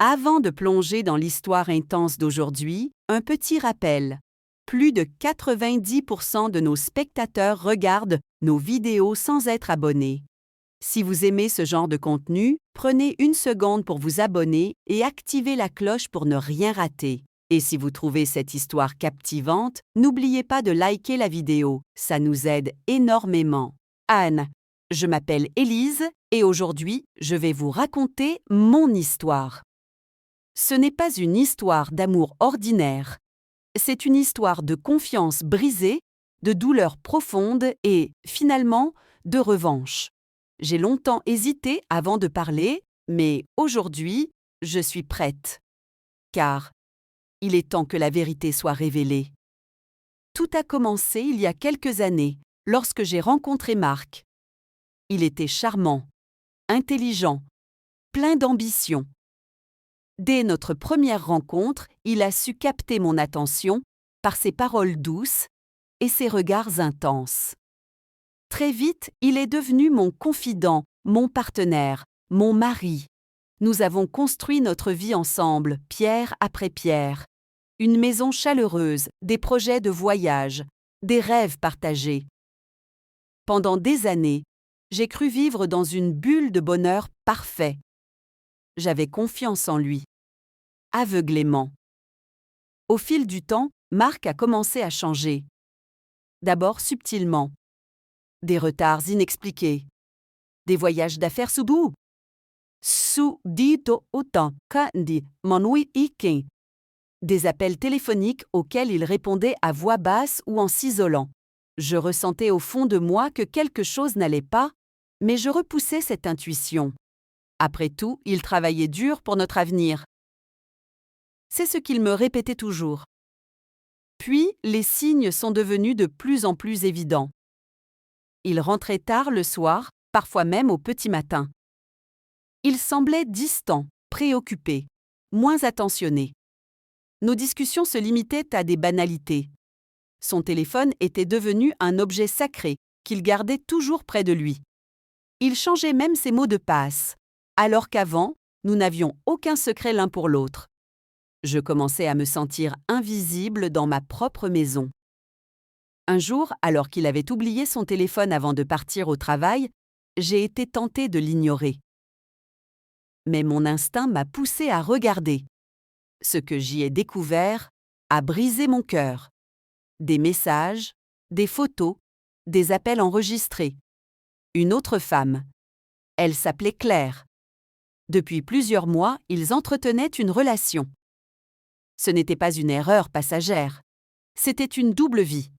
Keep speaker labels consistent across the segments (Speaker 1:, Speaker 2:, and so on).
Speaker 1: Avant de plonger dans l'histoire intense d'aujourd'hui, un petit rappel. Plus de 90% de nos spectateurs regardent nos vidéos sans être abonnés. Si vous aimez ce genre de contenu, prenez une seconde pour vous abonner et activez la cloche pour ne rien rater. Et si vous trouvez cette histoire captivante, n'oubliez pas de liker la vidéo, ça nous aide énormément. Anne, je m'appelle Élise et aujourd'hui, je vais vous raconter mon histoire. Ce n'est pas une histoire d'amour ordinaire. C'est une histoire de confiance brisée, de douleur profonde et, finalement, de revanche. J'ai longtemps hésité avant de parler, mais aujourd'hui, je suis prête. Car il est temps que la vérité soit révélée. Tout a commencé il y a quelques années, lorsque j'ai rencontré Marc. Il était charmant, intelligent, plein d'ambition. Dès notre première rencontre, il a su capter mon attention par ses paroles douces et ses regards intenses. Très vite, il est devenu mon confident, mon partenaire, mon mari. Nous avons construit notre vie ensemble, pierre après pierre. Une maison chaleureuse, des projets de voyage, des rêves partagés. Pendant des années, j'ai cru vivre dans une bulle de bonheur parfait. J'avais confiance en lui. Aveuglément. Au fil du temps, Marc a commencé à changer. D'abord subtilement. Des retards inexpliqués. Des voyages d'affaires sous-doux. Sous-dito autant kandi manui ikin. Des appels téléphoniques auxquels il répondait à voix basse ou en s'isolant. Je ressentais au fond de moi que quelque chose n'allait pas, mais je repoussais cette intuition. Après tout, il travaillait dur pour notre avenir. C'est ce qu'il me répétait toujours. Puis, les signes sont devenus de plus en plus évidents. Il rentrait tard le soir, parfois même au petit matin. Il semblait distant, préoccupé, moins attentionné. Nos discussions se limitaient à des banalités. Son téléphone était devenu un objet sacré qu'il gardait toujours près de lui. Il changeait même ses mots de passe, alors qu'avant, nous n'avions aucun secret l'un pour l'autre. Je commençais à me sentir invisible dans ma propre maison. Un jour, alors qu'il avait oublié son téléphone avant de partir au travail, j'ai été tentée de l'ignorer. Mais mon instinct m'a poussée à regarder. Ce que j'y ai découvert a brisé mon cœur. Des messages, des photos, des appels enregistrés. Une autre femme. Elle s'appelait Claire. Depuis plusieurs mois, ils entretenaient une relation. Ce n'était pas une erreur passagère. C'était une double vie.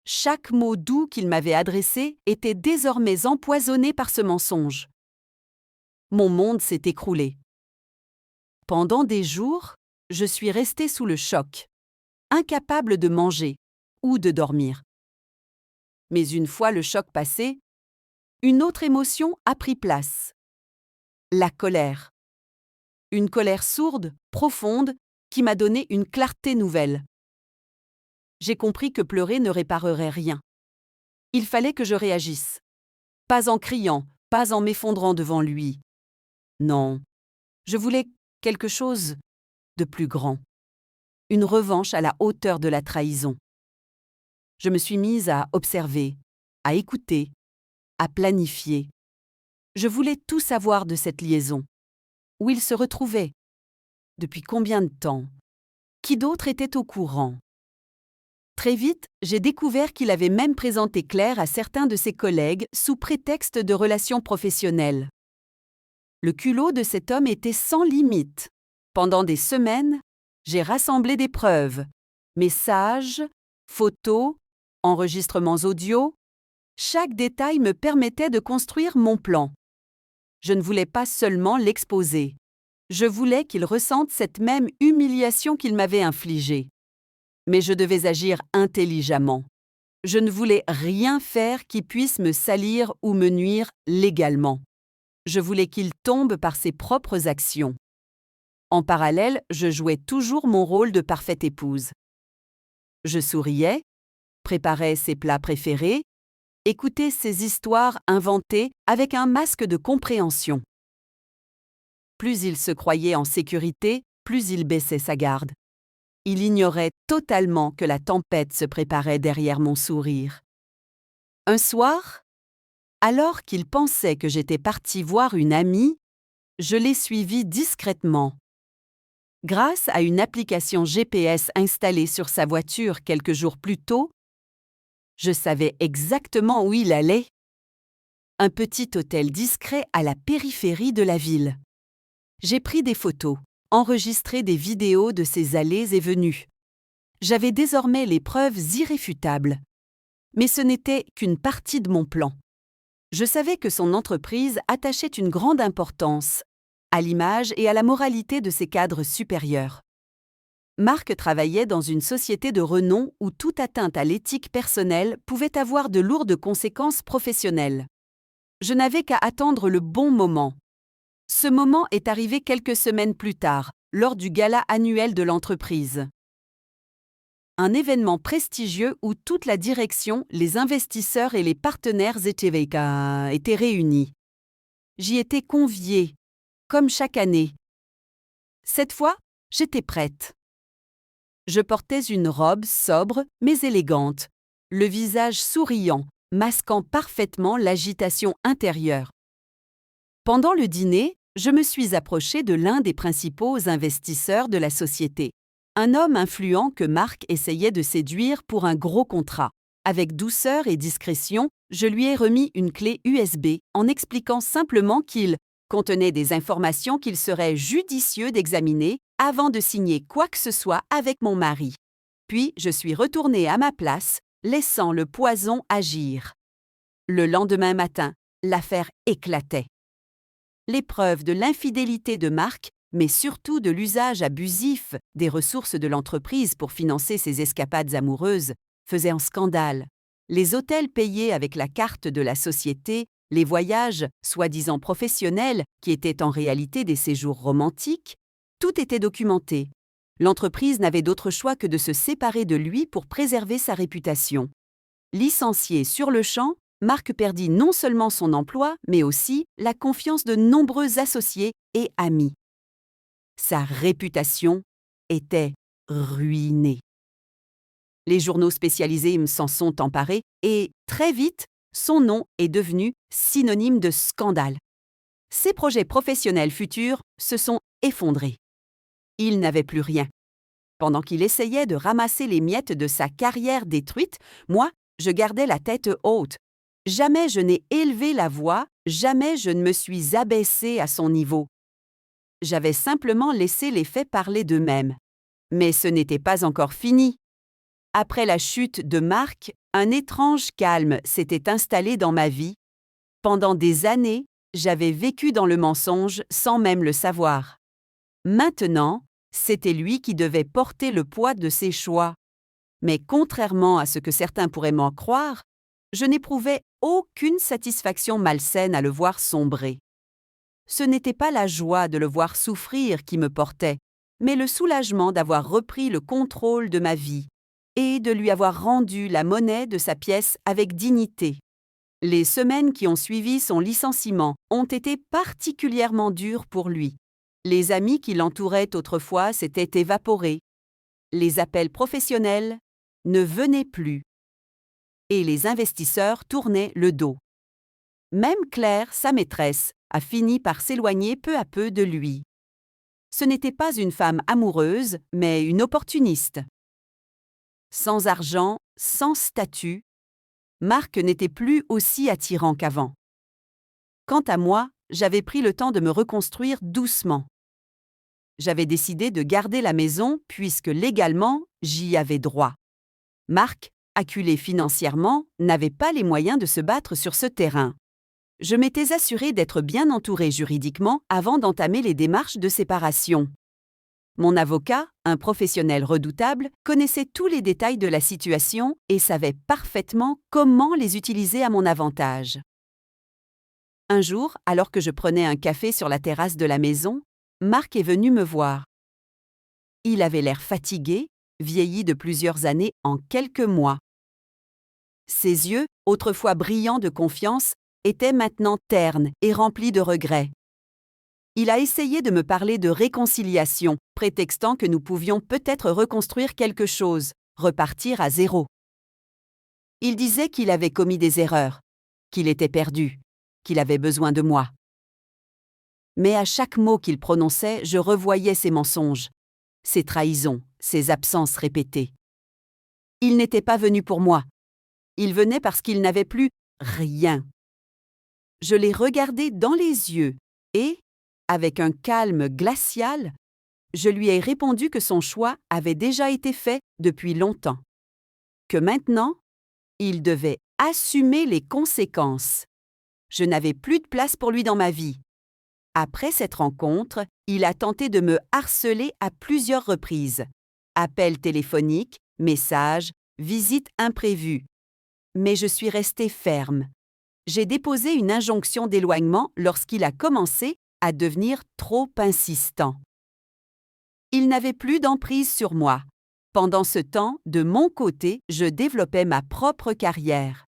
Speaker 1: Chaque mot doux qu'il m'avait adressé était désormais empoisonné par ce mensonge. Mon monde s'est écroulé. Pendant des jours, je suis restée sous le choc, incapable de manger ou de dormir. Mais une fois le choc passé, une autre émotion a pris place. La colère. Une colère sourde, profonde, qui m'a donné une clarté nouvelle. J'ai compris que pleurer ne réparerait rien. Il fallait que je réagisse. Pas en criant, pas en m'effondrant devant lui. Non, je voulais quelque chose de plus grand. Une revanche à la hauteur de la trahison. Je me suis mise à observer, à écouter, à planifier. Je voulais tout savoir de cette liaison. Où il se retrouvait? Depuis combien de temps? Qui d'autre était au courant? Très vite, j'ai découvert qu'il avait même présenté Claire à certains de ses collègues sous prétexte de relations professionnelles. Le culot de cet homme était sans limite. Pendant des semaines, j'ai rassemblé des preuves, messages, photos, enregistrements audio. Chaque détail me permettait de construire mon plan. Je ne voulais pas seulement l'exposer. Je voulais qu'il ressente cette même humiliation qu'il m'avait infligée. Mais je devais agir intelligemment. Je ne voulais rien faire qui puisse me salir ou me nuire légalement. Je voulais qu'il tombe par ses propres actions. En parallèle, je jouais toujours mon rôle de parfaite épouse. Je souriais, préparais ses plats préférés, écoutais ses histoires inventées avec un masque de compréhension. Plus il se croyait en sécurité, plus il baissait sa garde. Il ignorait totalement que la tempête se préparait derrière mon sourire. Un soir, alors qu'il pensait que j'étais partie voir une amie, je l'ai suivi discrètement. Grâce à une application GPS installée sur sa voiture quelques jours plus tôt, je savais exactement où il allait. Un petit hôtel discret à la périphérie de la ville. J'ai pris des photos, enregistré des vidéos de ses allées et venues. J'avais désormais les preuves irréfutables. Mais ce n'était qu'une partie de mon plan. Je savais que son entreprise attachait une grande importance à l'image et à la moralité de ses cadres supérieurs. Marc travaillait dans une société de renom où toute atteinte à l'éthique personnelle pouvait avoir de lourdes conséquences professionnelles. Je n'avais qu'à attendre le bon moment. Ce moment est arrivé quelques semaines plus tard, lors du gala annuel de l'entreprise. Un événement prestigieux où toute la direction, les investisseurs et les partenaires étaient réunis. J'y étais conviée, comme chaque année. Cette fois, j'étais prête. Je portais une robe sobre mais élégante, le visage souriant, masquant parfaitement l'agitation intérieure. Pendant le dîner, je me suis approchée de l'un des principaux investisseurs de la société, un homme influent que Marc essayait de séduire pour un gros contrat. Avec douceur et discrétion, je lui ai remis une clé USB en expliquant simplement qu'il contenait des informations qu'il serait judicieux d'examiner avant de signer quoi que ce soit avec mon mari. Puis je suis retournée à ma place, laissant le poison agir. Le lendemain matin, l'affaire éclatait. Les preuves de l'infidélité de Marc, mais surtout de l'usage abusif des ressources de l'entreprise pour financer ses escapades amoureuses, faisaient un scandale. Les hôtels payés avec la carte de la société, les voyages soi-disant professionnels qui étaient en réalité des séjours romantiques, tout était documenté. L'entreprise n'avait d'autre choix que de se séparer de lui pour préserver sa réputation. Licencié sur le champ, Marc perdit non seulement son emploi, mais aussi la confiance de nombreux associés et amis. Sa réputation était ruinée. Les journaux spécialisés s'en sont emparés et, très vite, son nom est devenu synonyme de scandale. Ses projets professionnels futurs se sont effondrés. Il n'avait plus rien. Pendant qu'il essayait de ramasser les miettes de sa carrière détruite, moi, je gardais la tête haute. Jamais je n'ai élevé la voix, jamais je ne me suis abaissée à son niveau. J'avais simplement laissé les faits parler d'eux-mêmes. Mais ce n'était pas encore fini. Après la chute de Marc, un étrange calme s'était installé dans ma vie. Pendant des années, j'avais vécu dans le mensonge sans même le savoir. Maintenant, c'était lui qui devait porter le poids de ses choix. Mais contrairement à ce que certains pourraient m'en croire, je n'éprouvais aucune satisfaction malsaine à le voir sombrer. Ce n'était pas la joie de le voir souffrir qui me portait, mais le soulagement d'avoir repris le contrôle de ma vie et de lui avoir rendu la monnaie de sa pièce avec dignité. Les semaines qui ont suivi son licenciement ont été particulièrement dures pour lui. Les amis qui l'entouraient autrefois s'étaient évaporés. Les appels professionnels ne venaient plus. Et les investisseurs tournaient le dos. Même Claire, sa maîtresse, a fini par s'éloigner peu à peu de lui. Ce n'était pas une femme amoureuse, mais une opportuniste. Sans argent, sans statut, Marc n'était plus aussi attirant qu'avant. Quant à moi, j'avais pris le temps de me reconstruire doucement. J'avais décidé de garder la maison puisque légalement, j'y avais droit. Marc, acculé financièrement, n'avait pas les moyens de se battre sur ce terrain. Je m'étais assurée d'être bien entourée juridiquement avant d'entamer les démarches de séparation. Mon avocat, un professionnel redoutable, connaissait tous les détails de la situation et savait parfaitement comment les utiliser à mon avantage. Un jour, alors que je prenais un café sur la terrasse de la maison, Marc est venu me voir. Il avait l'air fatigué, vieilli de plusieurs années en quelques mois. Ses yeux, autrefois brillants de confiance, étaient maintenant ternes et remplis de regrets. Il a essayé de me parler de réconciliation, prétextant que nous pouvions peut-être reconstruire quelque chose, repartir à zéro. Il disait qu'il avait commis des erreurs, qu'il était perdu, qu'il avait besoin de moi. Mais à chaque mot qu'il prononçait, je revoyais ses mensonges, ses trahisons, ses absences répétées. Il n'était pas venu pour moi. Il venait parce qu'il n'avait plus rien. Je l'ai regardé dans les yeux et, avec un calme glacial, je lui ai répondu que son choix avait déjà été fait depuis longtemps. Que maintenant, il devait assumer les conséquences. Je n'avais plus de place pour lui dans ma vie. Après cette rencontre, il a tenté de me harceler à plusieurs reprises. Appels téléphoniques, messages, visites imprévues. Mais je suis restée ferme. J'ai déposé une injonction d'éloignement lorsqu'il a commencé à devenir trop insistant. Il n'avait plus d'emprise sur moi. Pendant ce temps, de mon côté, je développais ma propre carrière.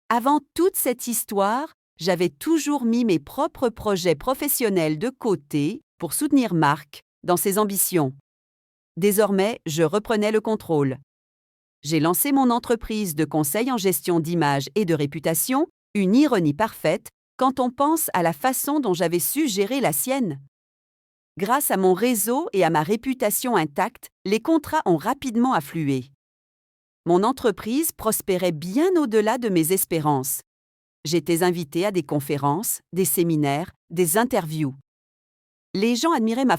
Speaker 1: Avant toute cette histoire, j'avais toujours mis mes propres projets professionnels de côté pour soutenir Marc dans ses ambitions. Désormais, je reprenais le contrôle. J'ai lancé mon entreprise de conseil en gestion d'image et de réputation, une ironie parfaite quand on pense à la façon dont j'avais su gérer la sienne. Grâce à mon réseau et à ma réputation intacte, les contrats ont rapidement afflué. Mon entreprise prospérait bien au-delà de mes espérances. J'étais invitée à des conférences, des séminaires, des interviews. Les gens admiraient ma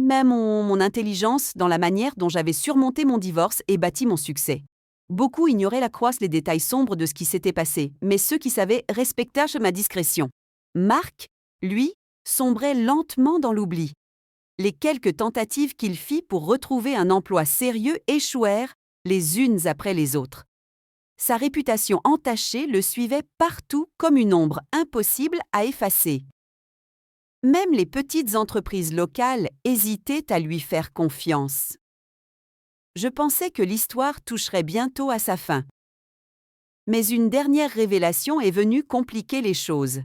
Speaker 1: même mon intelligence dans la manière dont j'avais surmonté mon divorce et bâti mon succès. Beaucoup ignoraient la croix les détails sombres de ce qui s'était passé, mais ceux qui savaient respectèrent ma discrétion. Marc, lui, sombrait lentement dans l'oubli. Les quelques tentatives qu'il fit pour retrouver un emploi sérieux échouèrent les unes après les autres. Sa réputation entachée le suivait partout comme une ombre impossible à effacer. Même les petites entreprises locales hésitaient à lui faire confiance. Je pensais que l'histoire toucherait bientôt à sa fin. Mais une dernière révélation est venue compliquer les choses.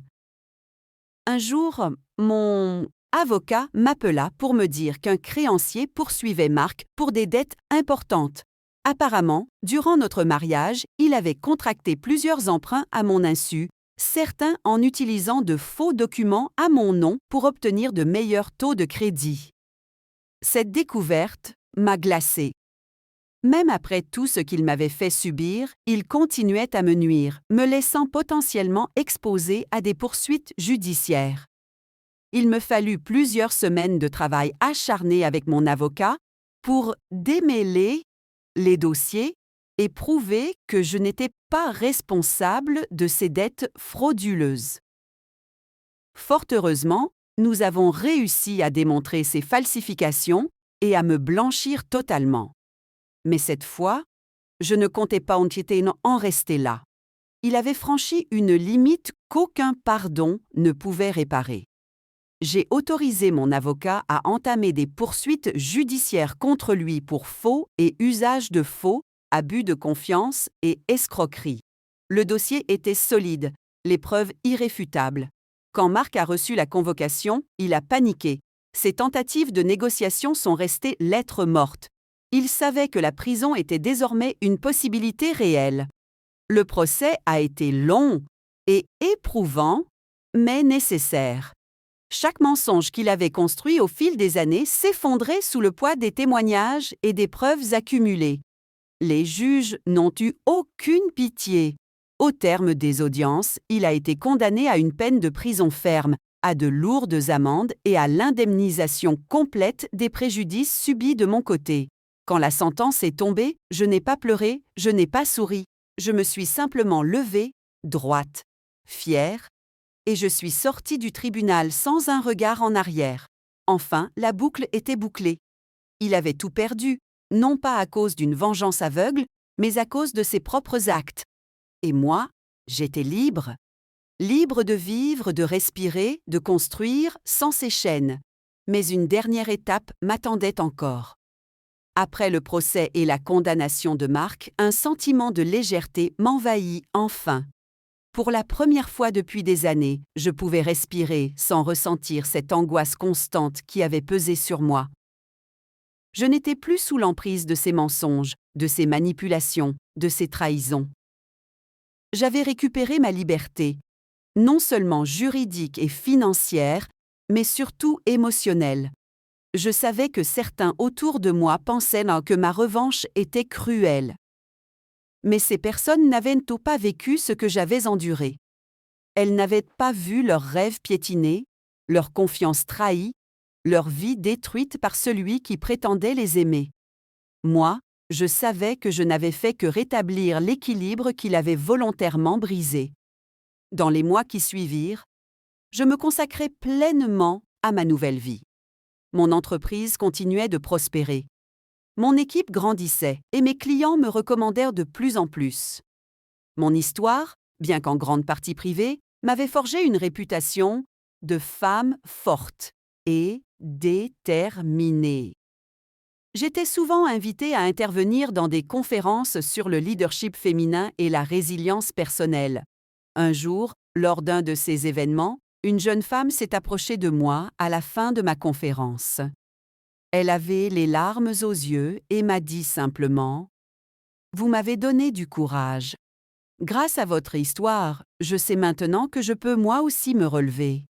Speaker 1: Un jour, mon avocat m'appela pour me dire qu'un créancier poursuivait Marc pour des dettes importantes. Apparemment, durant notre mariage, il avait contracté plusieurs emprunts à mon insu, certains en utilisant de faux documents à mon nom pour obtenir de meilleurs taux de crédit. Cette découverte m'a glacée. Même après tout ce qu'il m'avait fait subir, il continuait à me nuire, me laissant potentiellement exposée à des poursuites judiciaires. Il me fallut plusieurs semaines de travail acharné avec mon avocat pour démêler les dossiers et prouver que je n'étais pas responsable de ces dettes frauduleuses. Fort heureusement, nous avons réussi à démontrer ces falsifications et à me blanchir totalement. Mais cette fois, je ne comptais pas en rester là. Il avait franchi une limite qu'aucun pardon ne pouvait réparer. J'ai autorisé mon avocat à entamer des poursuites judiciaires contre lui pour faux et usage de faux, abus de confiance et escroquerie. Le dossier était solide, les preuves irréfutables. Quand Marc a reçu la convocation, il a paniqué. Ses tentatives de négociation sont restées lettres mortes. Il savait que la prison était désormais une possibilité réelle. Le procès a été long et éprouvant, mais nécessaire. Chaque mensonge qu'il avait construit au fil des années s'effondrait sous le poids des témoignages et des preuves accumulées. Les juges n'ont eu aucune pitié. Au terme des audiences, il a été condamné à une peine de prison ferme, à de lourdes amendes et à l'indemnisation complète des préjudices subis de mon côté. Quand la sentence est tombée, je n'ai pas pleuré, je n'ai pas souri. Je me suis simplement levée, droite, fière, et je suis sortie du tribunal sans un regard en arrière. Enfin, la boucle était bouclée. Il avait tout perdu, non pas à cause d'une vengeance aveugle, mais à cause de ses propres actes. Et moi, j'étais libre. Libre de vivre, de respirer, de construire, sans ces chaînes. Mais une dernière étape m'attendait encore. Après le procès et la condamnation de Marc, un sentiment de légèreté m'envahit enfin. Pour la première fois depuis des années, je pouvais respirer sans ressentir cette angoisse constante qui avait pesé sur moi. Je n'étais plus sous l'emprise de ces mensonges, de ces manipulations, de ces trahisons. J'avais récupéré ma liberté, non seulement juridique et financière, mais surtout émotionnelle. Je savais que certains autour de moi pensaient que ma revanche était cruelle. Mais ces personnes n'avaient pas vécu ce que j'avais enduré. Elles n'avaient pas vu leurs rêves piétinés, leur confiance trahie, leur vie détruite par celui qui prétendait les aimer. Moi, je savais que je n'avais fait que rétablir l'équilibre qu'il avait volontairement brisé. Dans les mois qui suivirent, je me consacrai pleinement à ma nouvelle vie. Mon entreprise continuait de prospérer. Mon équipe grandissait et mes clients me recommandèrent de plus en plus. Mon histoire, bien qu'en grande partie privée, m'avait forgé une réputation de femme forte et déterminée. J'étais souvent invitée à intervenir dans des conférences sur le leadership féminin et la résilience personnelle. Un jour, lors d'un de ces événements, une jeune femme s'est approchée de moi à la fin de ma conférence. Elle avait les larmes aux yeux et m'a dit simplement « Vous m'avez donné du courage. Grâce à votre histoire, je sais maintenant que je peux moi aussi me relever. »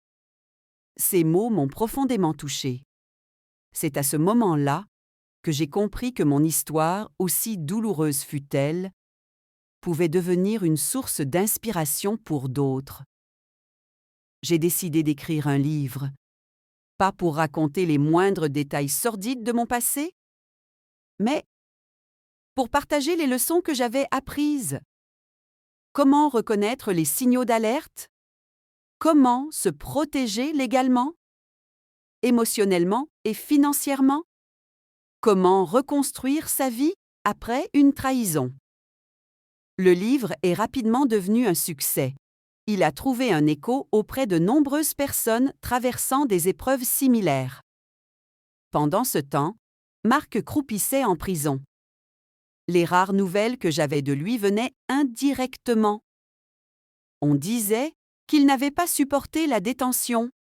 Speaker 1: Ces mots m'ont profondément touchée. C'est à ce moment-là que j'ai compris que mon histoire, aussi douloureuse fût-elle, pouvait devenir une source d'inspiration pour d'autres. J'ai décidé d'écrire un livre, pas pour raconter les moindres détails sordides de mon passé, mais pour partager les leçons que j'avais apprises. Comment reconnaître les signaux d'alerte? Comment se protéger légalement, émotionnellement et financièrement? Comment reconstruire sa vie après une trahison? Le livre est rapidement devenu un succès. Il a trouvé un écho auprès de nombreuses personnes traversant des épreuves similaires. Pendant ce temps, Marc croupissait en prison. Les rares nouvelles que j'avais de lui venaient indirectement. On disait qu'il n'avait pas supporté la détention.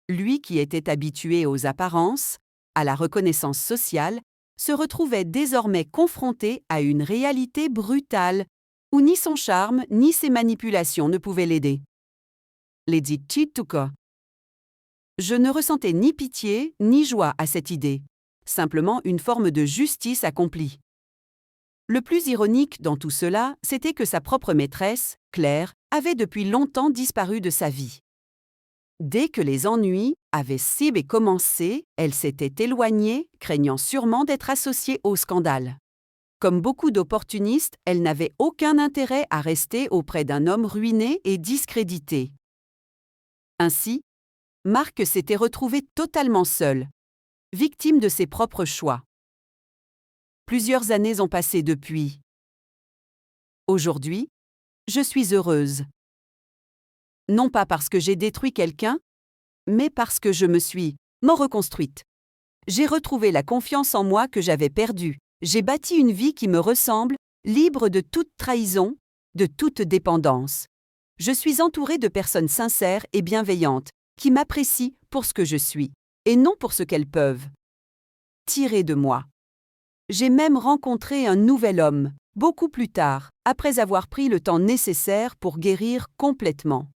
Speaker 1: Lui qui était habitué aux apparences, à la reconnaissance sociale, se retrouvait désormais confronté à une réalité brutale où ni son charme ni ses manipulations ne pouvaient l'aider. Lady Chituka. Je ne ressentais ni pitié ni joie à cette idée, simplement une forme de justice accomplie. Le plus ironique dans tout cela, c'était que sa propre maîtresse, Claire, avait depuis longtemps disparu de sa vie. Dès que les ennuis avaient commencé, elle s'était éloignée, craignant sûrement d'être associée au scandale. Comme beaucoup d'opportunistes, elle n'avait aucun intérêt à rester auprès d'un homme ruiné et discrédité. Ainsi, Marc s'était retrouvé totalement seul, victime de ses propres choix. Plusieurs années ont passé depuis. Aujourd'hui, je suis heureuse. Non pas parce que j'ai détruit quelqu'un, mais parce que je me suis reconstruite. J'ai retrouvé la confiance en moi que j'avais perdue. J'ai bâti une vie qui me ressemble, libre de toute trahison, de toute dépendance. Je suis entourée de personnes sincères et bienveillantes, qui m'apprécient pour ce que je suis, et non pour ce qu'elles peuvent tirer de moi. J'ai même rencontré un nouvel homme, beaucoup plus tard, après avoir pris le temps nécessaire pour guérir complètement.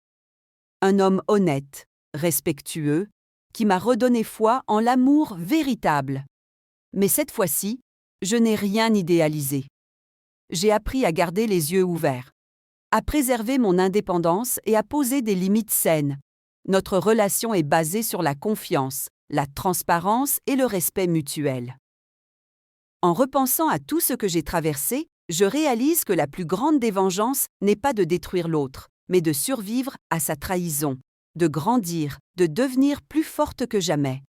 Speaker 1: Un homme honnête, respectueux, qui m'a redonné foi en l'amour véritable. Mais cette fois-ci, je n'ai rien idéalisé. J'ai appris à garder les yeux ouverts, à préserver mon indépendance et à poser des limites saines. Notre relation est basée sur la confiance, la transparence et le respect mutuel. En repensant à tout ce que j'ai traversé, je réalise que la plus grande des vengeances n'est pas de détruire l'autre, mais de survivre à sa trahison, de grandir, de devenir plus forte que jamais.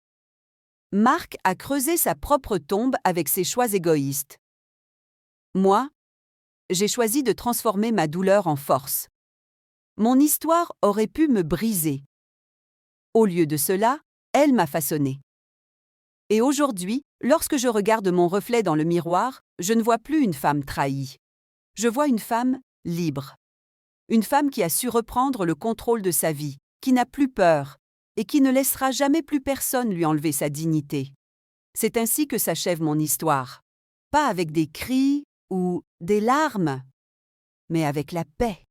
Speaker 1: Marc a creusé sa propre tombe avec ses choix égoïstes. Moi, j'ai choisi de transformer ma douleur en force. Mon histoire aurait pu me briser. Au lieu de cela, elle m'a façonné. Et aujourd'hui, Lorsque je regarde mon reflet dans le miroir, je ne vois plus une femme trahie. Je vois une femme libre. Une femme qui a su reprendre le contrôle de sa vie, qui n'a plus peur et qui ne laissera jamais plus personne lui enlever sa dignité. C'est ainsi que s'achève mon histoire. Pas avec des cris ou des larmes, mais avec la paix.